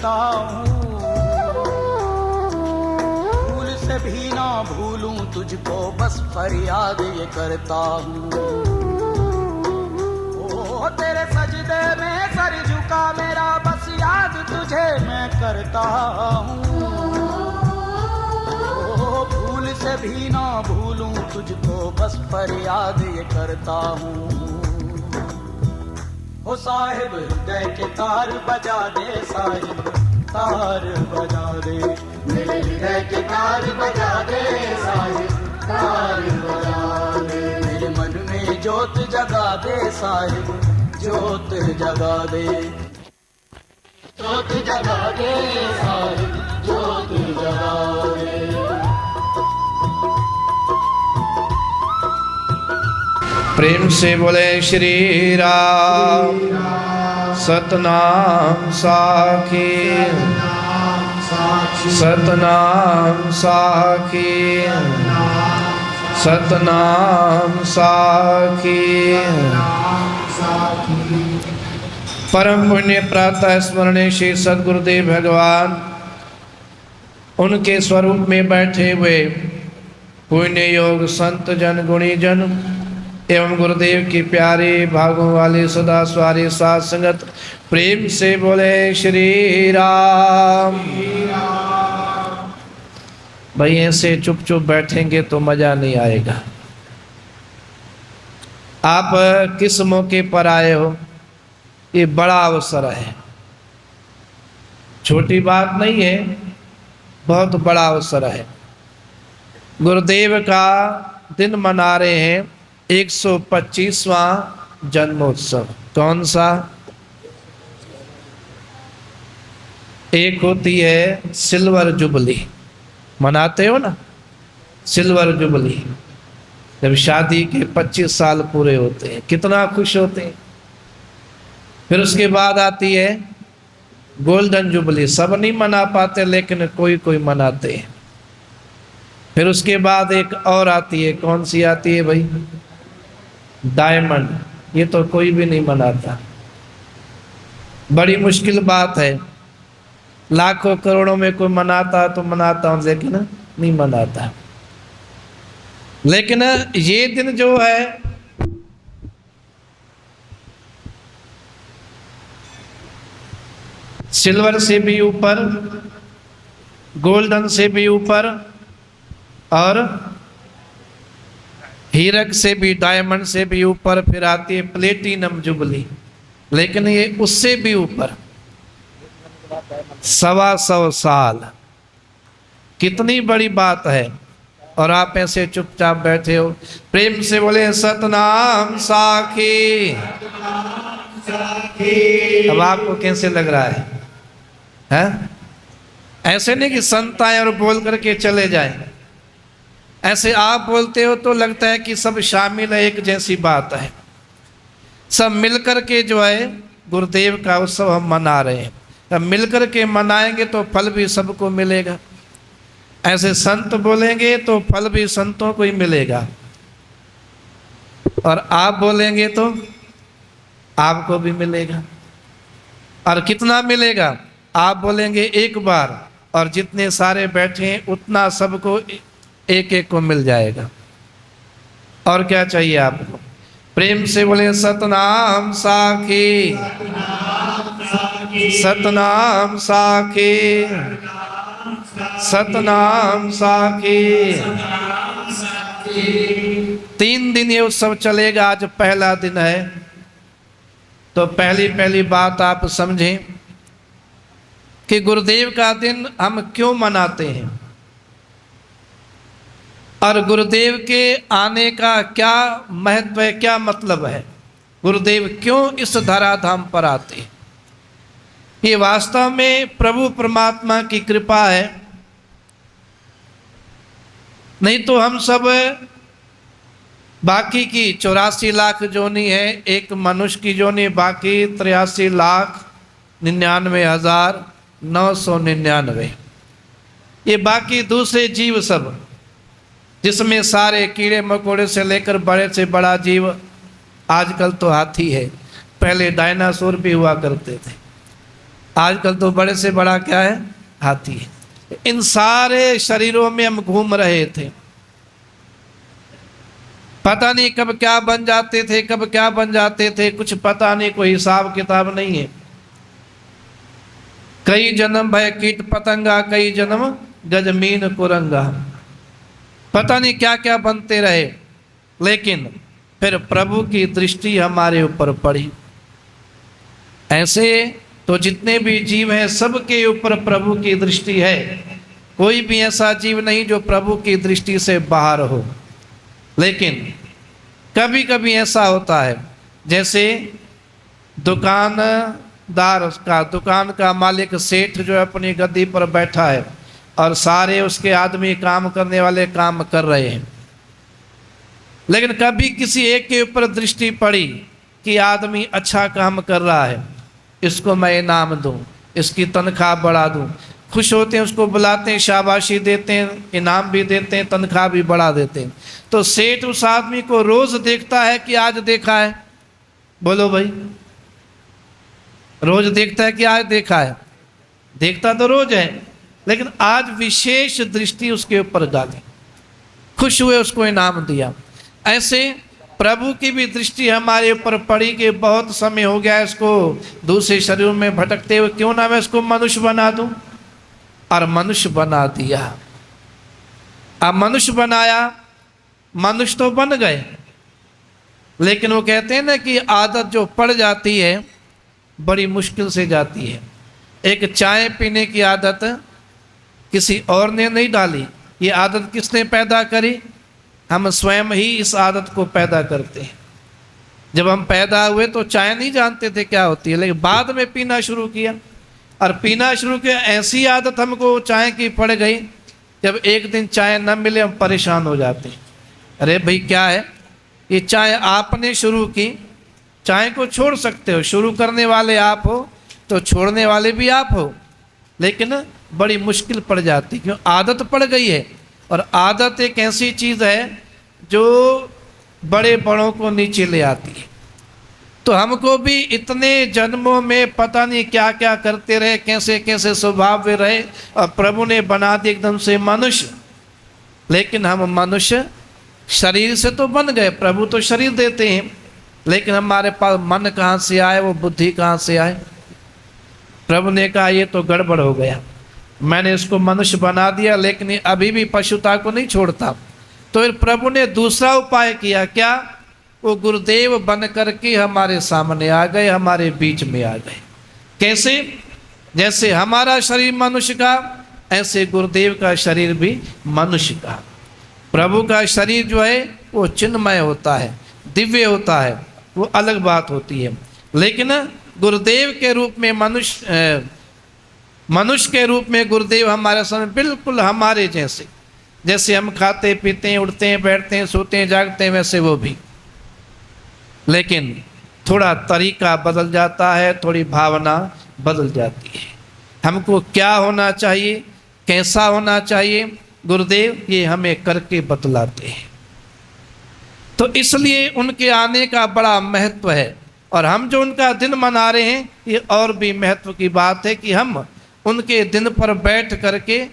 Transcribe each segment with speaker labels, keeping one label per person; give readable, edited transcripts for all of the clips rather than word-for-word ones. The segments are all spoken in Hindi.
Speaker 1: करता हूँ, भूल से भी ना भूलूं तुझको, बस फरियाद ये करता हूँ। ओ तेरे सजदे में सर झुका मेरा, बस याद तुझे मैं करता हूँ। ओ भूल से भी ना भूलूं तुझको, बस फरियाद ये करता हूँ। ओ साहिब हृदय के तार बजा दे, साहिब तार बजा दे, मेरे हृदय के तार बजा दे, साहिब तार बजा दे, मेरे मन में ज्योत जगा दे, साहिब ज्योत जगा दे, ज्योत जगा दे, साहिब ज्योत जगा दे।
Speaker 2: प्रेम से बोले श्री राम, सतनाम साखी, सतनाम साखी, सतनाम साखी। परम पुण्य प्रातः स्मरणीय श्री सद्गुरुदेव भगवान, उनके स्वरूप में बैठे हुए पुण्य योग संत जन गुणी जन एवं गुरुदेव की प्यारी भागों वाली सदा सवारी साथ संगत, प्रेम से बोले श्री राम। भाई ऐसे चुप चुप बैठेंगे तो मजा नहीं आएगा। आप किस मौके पर आए हो, ये बड़ा अवसर है, छोटी बात नहीं है, बहुत बड़ा अवसर है। गुरुदेव का दिन मना रहे हैं, 125वां जन्मोत्सव। कौन सा? एक होती है सिल्वर जुबली, मनाते हो ना, सिल्वर जुबली, जब शादी के 25 साल पूरे होते हैं कितना खुश होते हैं। फिर उसके बाद आती है गोल्डन जुबली, सब नहीं मना पाते लेकिन कोई कोई मनाते हैं। फिर उसके बाद एक और आती है, कौन सी आती है भाई? डायमंड। ये तो कोई भी नहीं मनाता, बड़ी मुश्किल बात है। लाखों करोड़ों में कोई मनाता तो मनाता हूं, लेकिन नहीं मनाता। लेकिन ये दिन जो है सिल्वर से भी ऊपर, गोल्डन से भी ऊपर और हीरक से भी, डायमंड से भी ऊपर, फिर आती है प्लेटिनम जुबली, लेकिन ये उससे भी ऊपर 125 साल। कितनी बड़ी बात है, और आप ऐसे चुपचाप बैठे हो। प्रेम से बोले सतनाम साखी। अब आपको कैसे लग रहा है? ऐसे नहीं कि संत आए और बोल करके चले जाएं, ऐसे आप बोलते हो तो लगता है कि सब शामिल है, एक जैसी बात है। सब मिलकर के जो है गुरुदेव का उत्सव हम मना रहे हैं। अब मिलकर के मनाएंगे तो फल भी सबको मिलेगा। ऐसे संत बोलेंगे तो फल भी संतों को ही मिलेगा, और आप बोलेंगे तो आपको भी मिलेगा। और कितना मिलेगा? आप बोलेंगे एक बार, और जितने सारे बैठे हैं उतना सबको एक एक को मिल जाएगा। और क्या चाहिए आपको? प्रेम से बोले सतनाम साखी, सतनाम साखी, सतनाम साखी। 3 दिन ये उत्सव चलेगा। आज पहला दिन है, तो पहली बात आप समझें कि गुरुदेव का दिन हम क्यों मनाते हैं, और गुरुदेव के आने का क्या महत्व है, क्या मतलब है, गुरुदेव क्यों इस धराधाम पर आते हैं। ये वास्तव में प्रभु परमात्मा की कृपा है, नहीं तो हम सब बाकी की 84 लाख जोनी है, एक मनुष्य की जोनी, बाकी 83,99,999। ये बाकी दूसरे जीव सब, जिसमें सारे कीड़े मकोड़े से लेकर बड़े से बड़ा जीव, आजकल तो हाथी है, पहले डायनासोर भी हुआ करते थे। आजकल तो बड़े से बड़ा क्या है, हाथी है। इन सारे शरीरों में हम घूम रहे थे, पता नहीं कब क्या बन जाते थे, कब क्या बन जाते थे, कुछ पता नहीं, कोई हिसाब किताब नहीं है। कई जन्म भय कीट पतंगा, कई जन्म गजमीन कुरंगा, पता नहीं क्या क्या बनते रहे। लेकिन फिर प्रभु की दृष्टि हमारे ऊपर पड़ी। ऐसे तो जितने भी जीव हैं सबके ऊपर प्रभु की दृष्टि है। कोई भी ऐसा जीव नहीं जो प्रभु की दृष्टि से बाहर हो। लेकिन कभी कभी ऐसा होता है, जैसे दुकानदार का, दुकान का मालिक सेठ जो है अपनी गद्दी पर बैठा है और सारे उसके आदमी काम करने वाले काम कर रहे हैं। लेकिन कभी किसी एक के ऊपर दृष्टि पड़ी कि आदमी अच्छा काम कर रहा है, इसको मैं इनाम दूं, इसकी तनख्वाह बढ़ा दूं। खुश होते हैं, उसको बुलाते हैं, शाबाशी देते हैं, इनाम भी देते हैं, तनख्वाह भी बढ़ा देते हैं। तो सेठ उस आदमी को रोज देखता है कि आज देखा है? बोलो भाई, रोज देखता है कि आज देखा है? देखता तो रोज है, लेकिन आज विशेष दृष्टि उसके ऊपर डाली, खुश हुए, उसको इनाम दिया। ऐसे प्रभु की भी दृष्टि हमारे ऊपर पड़ी कि बहुत समय हो गया इसको दूसरे शरीर में भटकते हुए, क्यों ना मैं इसको मनुष्य बना दूं, और मनुष्य बना दिया। अब मनुष्य बनाया, मनुष्य तो बन गए, लेकिन वो कहते हैं ना कि आदत जो पड़ जाती है बड़ी मुश्किल से जाती है। एक चाय पीने की आदत किसी और ने नहीं डाली, ये आदत किसने पैदा करी? हम स्वयं ही इस आदत को पैदा करते हैं। जब हम पैदा हुए तो चाय नहीं जानते थे क्या होती है, लेकिन बाद में पीना शुरू किया, और पीना शुरू किया, ऐसी आदत हमको चाय की पड़ गई, जब एक दिन चाय न मिले हम परेशान हो जाते हैं। अरे भाई क्या है, ये चाय आपने शुरू की, चाय को छोड़ सकते हो, शुरू करने वाले आप हो तो छोड़ने वाले भी आप हो, लेकिन बड़ी मुश्किल पड़ जाती, क्यों? आदत पड़ गई है। और आदत एक ऐसी चीज़ है जो बड़े बड़ों को नीचे ले आती है। तो हमको भी इतने जन्मों में पता नहीं क्या क्या करते रहे, कैसे कैसे स्वभाव में रहे, और प्रभु ने बना दिया एकदम से मनुष्य। लेकिन हम मनुष्य शरीर से तो बन गए, प्रभु तो शरीर देते हैं, लेकिन हमारे पास मन कहाँ से आए, वो बुद्धि कहाँ से आए? प्रभु ने कहा ये तो गड़बड़ हो गया, मैंने इसको मनुष्य बना दिया, लेकिन ये अभी भी पशुता को नहीं छोड़ता। तो फिर प्रभु ने दूसरा उपाय किया, क्या? वो गुरुदेव बन करके हमारे सामने आ गए, हमारे बीच में आ गए। कैसे? जैसे हमारा शरीर मनुष्य का, ऐसे गुरुदेव का शरीर भी मनुष्य का। प्रभु का शरीर जो है वो चिन्मय होता है, दिव्य होता है, वो अलग बात होती है। लेकिन गुरुदेव के रूप में मनुष्य के रूप में गुरुदेव हमारे सामने बिल्कुल हमारे जैसे, जैसे हम खाते पीते हैं, उठते हैं, बैठते हैं, सोते हैं, जागते हैं, वैसे वो भी। लेकिन थोड़ा तरीका बदल जाता है, थोड़ी भावना बदल जाती है। हमको क्या होना चाहिए, कैसा होना चाहिए, गुरुदेव ये हमें करके बतलाते हैं। तो इसलिए उनके आने का बड़ा महत्व है। और हम जो उनका दिन मना रहे हैं, ये और भी महत्व की बात है कि हम उनके दिन पर बैठ करके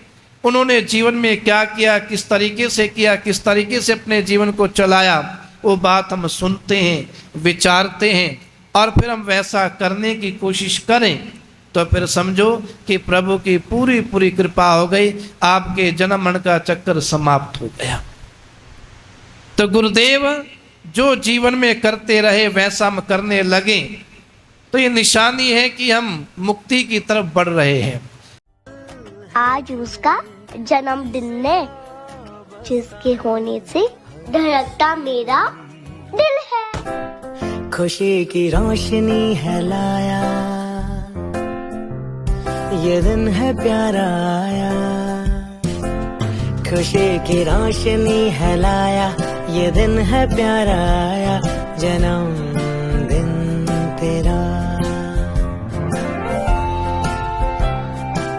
Speaker 2: उन्होंने जीवन में क्या किया, किस तरीके से किया, किस तरीके से अपने जीवन को चलाया, वो बात हम सुनते हैं, विचारते हैं, और फिर हम वैसा करने की कोशिश करें, तो फिर समझो कि प्रभु की पूरी पूरी कृपा हो गई, आपके जन्म मरण का चक्कर समाप्त हो गया। तो गुरुदेव जो जीवन में करते रहे वैसा हम करने लगे, तो ये निशानी है कि हम मुक्ति की तरफ बढ़ रहे हैं।
Speaker 3: आज उसका जन्मदिन है, जिसके होने से धड़कता मेरा दिल है।
Speaker 4: खुशी की रोशनी है लाया, ये दिन है प्यारा आया। खुशी की रोशनी है लाया, ये दिन है प्यारा आया। जन्मदिन तेरा